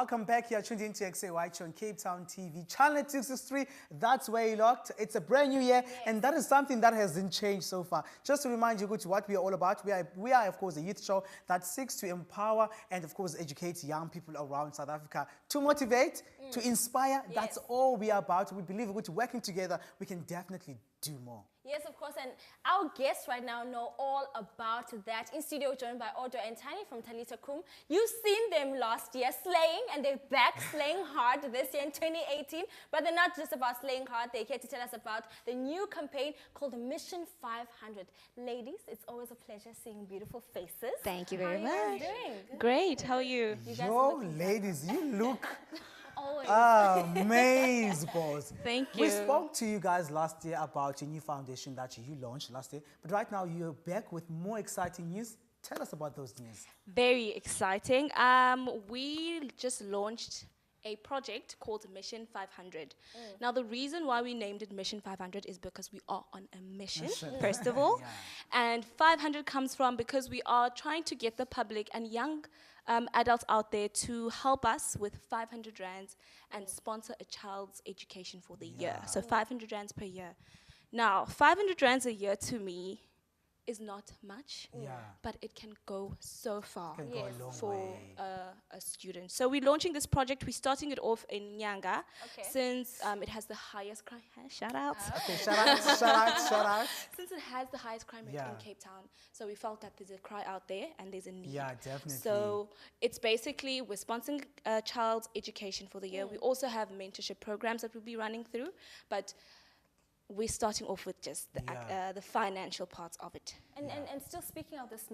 welcome back here. Tuned into XAYH on Cape Town TV, channel 263. That's where you locked. It's a brand new year, and that is something that hasn't changed so far. Just to remind you, what we are all about. We are, of course, a youth show that seeks to empower and, of course, educate young people around South Africa to motivate, to inspire. Yes. That's all we are about. We believe with working together, we can definitely do more. Yes, of course, and our guests right now know all about that. In studio, joined by Odwa and Tani from Talith Koum. You've seen them last year slaying, and they're back slaying hard this year in 2018. But they're not just about slaying hard. They're here to tell us about the new campaign called Mission 500. Ladies, it's always a pleasure seeing beautiful faces. Thank you very much. How are you doing? Great. How are you? Yo, ladies, you look Always. boss. Thank you. We spoke to you guys last year about your new foundation that you launched last year, but right now you're back with more exciting news. Tell us about those news. Very exciting. We just launched a project called Mission 500. Now, the reason why we named it Mission 500 is because we are on a mission. First of all. And 500 comes from because we are trying to get the public and young adults out there to help us with 500 rands and sponsor a child's education for the year. So 500 rands per year. Now, 500 rands a year to me is not much, but it can go so far for a student. So we're launching this project. We're starting it off in Nyanga, since it has the highest crime. Shout out. Okay, shout out. Since it has the highest crime rate in Cape Town, so we felt that there's a cry out there and there's a need. Yeah, definitely. So it's basically we're sponsoring a child's education for the year. We also have mentorship programs that we'll be running through, but we're starting off with just the financial parts of it. And still speaking of this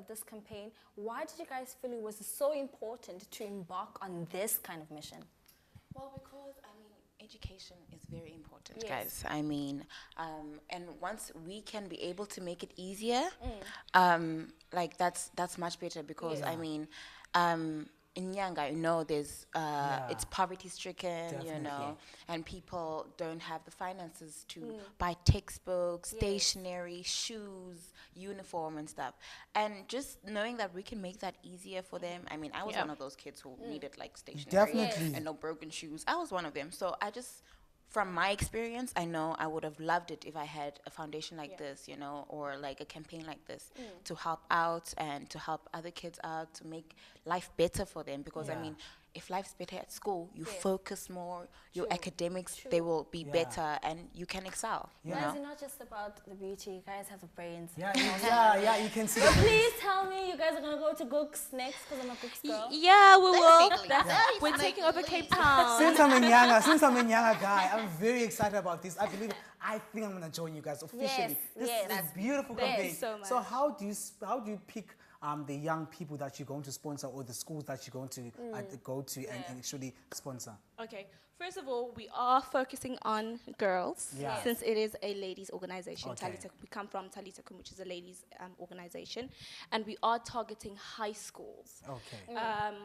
this campaign, why did you guys feel it was so important to embark on this kind of mission? Well, because education is very important, guys. And once we can be able to make it easier, like that's much better because in Nyanga, there's it's poverty-stricken, and people don't have the finances to buy textbooks, stationery, shoes, uniform, and stuff. And just knowing that we can make that easier for them. I was one of those kids who needed like stationery and no broken shoes. I was one of them. So from my experience, I know I would have loved it if I had a foundation like this, or like a campaign like this to help out and to help other kids out, to make life better for them. Because, if life's better at school, you focus more, your academics, they will be better, and you can excel. Guys, it's not just about the beauty. You guys have the brains. You can see. But please tell me you guys are going to go to Gooks next, because I'm a Gooks girl. Yeah, we will. We're taking over Cape Town. Since I'm a Nyanga guy, I'm very excited about this. I think I'm going to join you guys officially. This is a beautiful campaign. So how do you pick the young people that you're going to sponsor, or the schools that you're going to go to and actually sponsor? Okay, first of all, we are focusing on girls since it is a ladies' organization. We come from Talith Koum, which is a ladies' organization, and we are targeting high schools.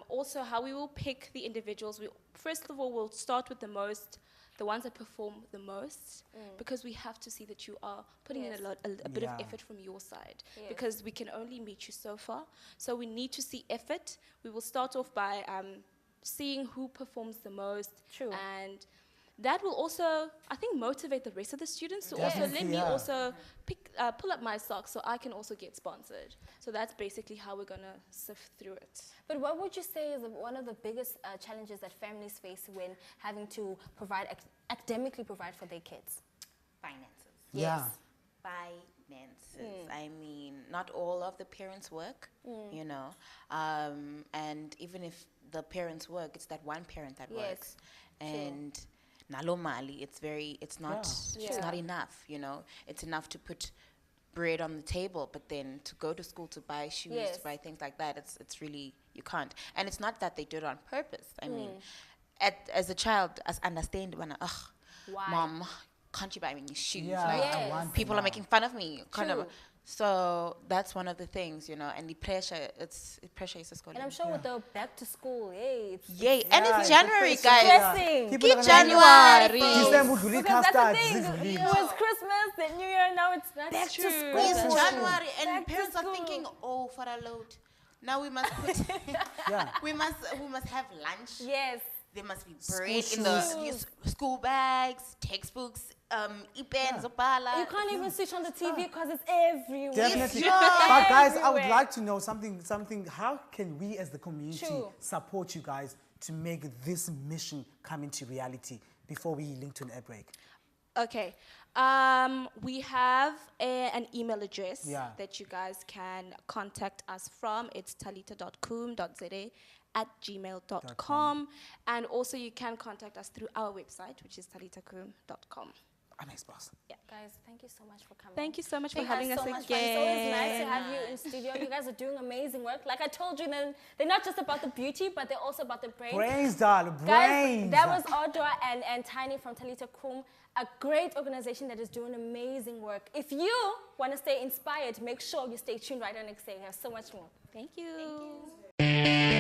Also, how we will pick the individuals, first of all, we'll start with the ones that perform the most, because we have to see that you are putting in a bit of effort from your side, because we can only meet you so far. So we need to see effort. We will start off by seeing who performs the most, and that will also, I think, motivate the rest of the students to also let me also pull up my socks so I can also get sponsored. So that's basically how we're going to sift through it. But what would you say is one of the biggest challenges that families face when having to academically provide for their kids? Finances. Finances. Not all of the parents work, and even if the parents work, it's that one parent that works. And nalomali, it's not enough, It's enough to put bread on the table, but then to go to school to buy shoes, to buy things like that, it's really, you can't. And it's not that they do it on purpose. As a child, I understand when Mom, can't you buy me shoes? People are making fun of me, kind of. So that's one of the things, and the pressure, pressure is just going. And I'm sure with the back to school, and it's January, guys. Keep January. Because that's the thing. It was Christmas, then New Year, now it's back to school. It's January, and parents are thinking, for a load. Now we must put. Yeah. we must have lunch. Yes. There must be bread School in the shoes. school bags, textbooks, e-pens, You opala. can't even switch on the TV because it's everywhere. Definitely. Yeah. But guys, I would Everywhere. like to know something. How can we as the community True. support you guys to make this mission come into reality before we link to an air break? Okay. We have an email address that you guys can contact us from. It's talita.koum.za@gmail.com. And also you can contact us through our website, which is talitakoum.com. Nice, boss. Yeah. Guys, thank you so much for coming. Thank you so much for You guys having us so much again. fun. It's always nice to have you in studio. You guys are doing amazing work. Like I told you, they're not just about the beauty, but they're also about the brain. Brains, darling, Guys, brains. that was Odwa and Tiny from Talith Koum, a great organization that is doing amazing work. If you want to stay inspired, make sure you stay tuned right on next day. We have so much more. Thank you.